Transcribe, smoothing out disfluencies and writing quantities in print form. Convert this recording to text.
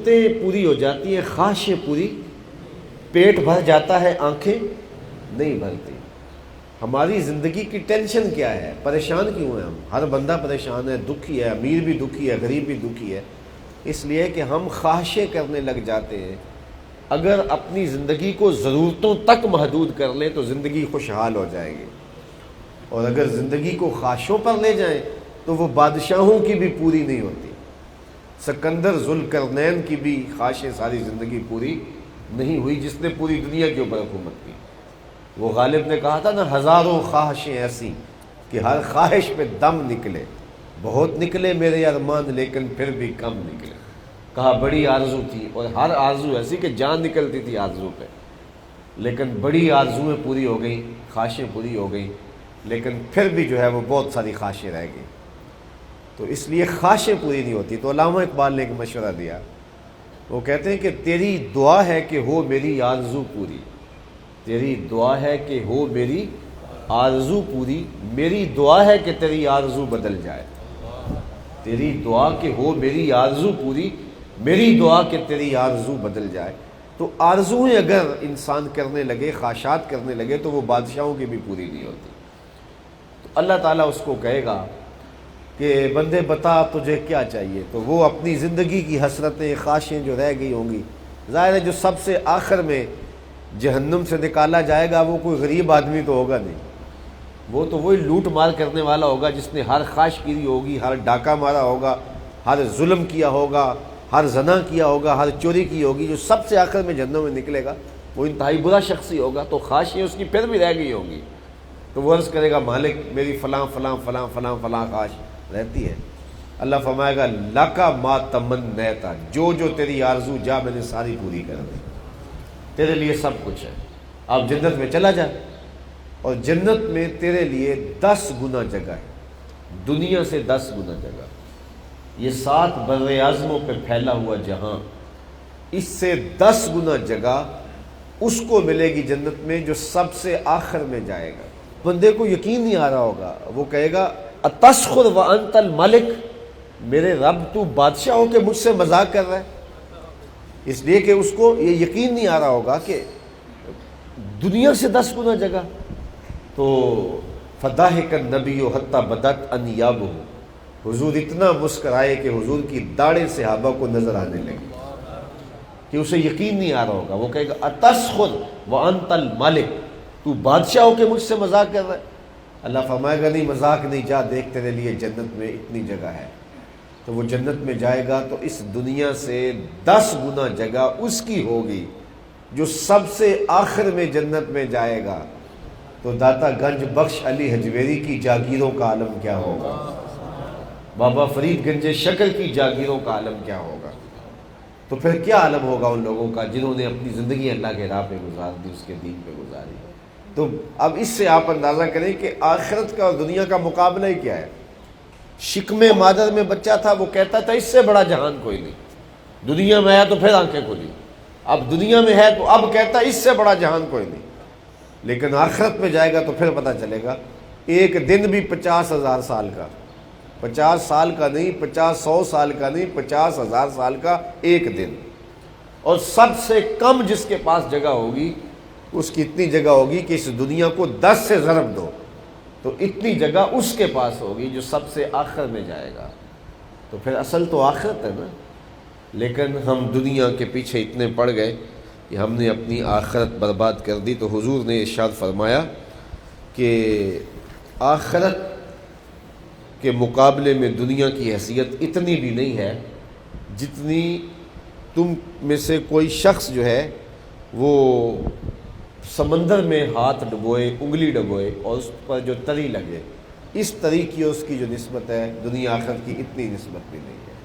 ضرورتیں پوری ہو جاتی ہیں، خواہشیں پوری، پیٹ بھر جاتا ہے، آنکھیں نہیں بھرتی۔ ہماری زندگی کی ٹینشن کیا ہے؟ پریشان کیوں ہیں ہم؟ ہر بندہ پریشان ہے، دکھی ہے، امیر بھی دکھی ہے، غریب بھی دکھی ہے، اس لیے کہ ہم خواہشیں کرنے لگ جاتے ہیں۔ اگر اپنی زندگی کو ضرورتوں تک محدود کر لیں تو زندگی خوشحال ہو جائے گی، اور اگر زندگی کو خواہشوں پر لے جائیں تو وہ بادشاہوں کی بھی پوری نہیں ہوتی۔ سکندر ذوالقرنین کی بھی خواہشیں ساری زندگی پوری نہیں ہوئی، جس نے پوری دنیا کے اوپر حکومت کی۔ وہ غالب نے کہا تھا نا، ہزاروں خواہشیں ایسی کہ ہر خواہش پہ دم نکلے، بہت نکلے میرے ارمان لیکن پھر بھی کم نکلے۔ کہا بڑی آرزو تھی، اور ہر آرزو ایسی کہ جان نکلتی تھی آرزو پہ، لیکن بڑی آرزویں پوری ہو گئیں، خواہشیں پوری ہو گئیں، لیکن پھر بھی جو ہے وہ بہت ساری خواہشیں رہ گئیں۔ تو اس لیے خواہشیں پوری نہیں ہوتی۔ تو علامہ اقبال نے ایک مشورہ دیا، وہ کہتے ہیں کہ تیری دعا ہے کہ ہو میری آرزو پوری، تیری دعا ہے کہ ہو میری آرزو پوری، میری دعا ہے کہ تیری آرزو بدل جائے۔ تیری دعا کہ ہو میری آرزو پوری، میری دعا کہ تیری آرزو بدل جائے۔ تو آرزویں اگر انسان کرنے لگے، خواہشات کرنے لگے، تو وہ بادشاہوں کی بھی پوری نہیں ہوتی۔ تو اللہ تعالیٰ اس کو کہے گا کہ بندے بتا تجھے کیا چاہیے، تو وہ اپنی زندگی کی حسرتیں، خواہشیں جو رہ گئی ہوں گی، ظاہر ہے جو سب سے آخر میں جہنم سے نکالا جائے گا وہ کوئی غریب آدمی تو ہوگا نہیں، وہ تو وہی لوٹ مار کرنے والا ہوگا جس نے ہر خواہش کی ہوگی، ہر ڈاکہ مارا ہوگا، ہر ظلم کیا ہوگا، ہر زنا کیا ہوگا، ہر چوری کی ہوگی۔ جو سب سے آخر میں جہنم میں نکلے گا وہ انتہائی برا شخص ہی ہوگا، تو خواہشیں اس کی پھر بھی رہ گئی ہوں گی۔ تو وہ عرض کرے گا مالک میری فلاں فلاں فلاں فلاں فلاں خواہش رہتی ہے۔ اللہ فرمائے گا لاکا ما تمنیتا، جو جو تیری آرزو جا میں نے ساری پوری کر دی، تیرے لیے سب کچھ ہے، اب جنت میں چلا جا۔ اور جنت میں تیرے لیے 10 گنا جگہ ہے، دنیا سے 10 گنا جگہ۔ یہ 7 بر اعظموں پہ پھیلا ہوا جہاں، اس سے 10 گنا جگہ اس کو ملے گی جنت میں جو سب سے آخر میں جائے گا۔ بندے کو یقین نہیں آ رہا ہوگا، وہ کہے گا اتسخر وانت الملک، میرے رب تو بادشاہ ہو کے مجھ سے مذاق کر رہا ہے؟ اس لیے کہ اس کو یہ یقین نہیں آ رہا ہوگا کہ دنیا سے 10 گنا جگہ۔ تو فضاحک النبی حتی بدت انیابہ، حضور اتنا مسکرائے کہ حضور کی داڑھیں صحابہ کو نظر آنے لگی، کہ اسے یقین نہیں آ رہا ہوگا۔ وہ کہے گا اتسخر وانت الملک، تو بادشاہ ہو کے مجھ سے مذاق کر رہا ہے؟ اللہ فرمائے گا نہیں مذاق نہیں، جا دیکھ تیرے لیے جنت میں اتنی جگہ ہے۔ تو وہ جنت میں جائے گا تو اس دنیا سے 10 گنا جگہ اس کی ہوگی جو سب سے آخر میں جنت میں جائے گا۔ تو داتا گنج بخش علی حجویری کی جاگیروں کا عالم کیا ہوگا، بابا فرید گنج شکر کی جاگیروں کا عالم کیا ہوگا؟ تو پھر کیا عالم ہوگا ان لوگوں کا جنہوں نے اپنی زندگی اللہ کے راہ پہ گزار دی، اس کے دین پہ گزاری۔ تو اب اس سے آپ اندازہ کریں کہ آخرت کا اور دنیا کا مقابلہ ہی کیا ہے۔ شکم مادر میں بچہ تھا، وہ کہتا تھا اس سے بڑا جہان کوئی نہیں، دنیا میں ہے تو پھر آنکھیں کھلی، اب دنیا میں ہے تو اب کہتا اس سے بڑا جہان کوئی نہیں، لیکن آخرت میں جائے گا تو پھر پتہ چلے گا ایک دن بھی 50,000 سال کا، 50 سال کا نہیں، 100 سال کا نہیں، 50,000 سال کا ایک دن۔ اور سب سے کم جس کے پاس جگہ ہوگی اس کی اتنی جگہ ہوگی کہ اس دنیا کو 10 سے ضرب دو تو اتنی جگہ اس کے پاس ہوگی جو سب سے آخر میں جائے گا۔ تو پھر اصل تو آخرت ہے نا، لیکن ہم دنیا کے پیچھے اتنے پڑ گئے کہ ہم نے اپنی آخرت برباد کر دی۔ تو حضور نے ارشاد فرمایا کہ آخرت کے مقابلے میں دنیا کی حیثیت اتنی بھی نہیں ہے جتنی تم میں سے کوئی شخص جو ہے وہ سمندر میں ہاتھ ڈبوئے، انگلی ڈبوئے اور اس پر جو تری لگے، اس تری کی اس کی جو نسبت ہے دنیا آخرت کی اتنی نسبت بھی نہیں ہے۔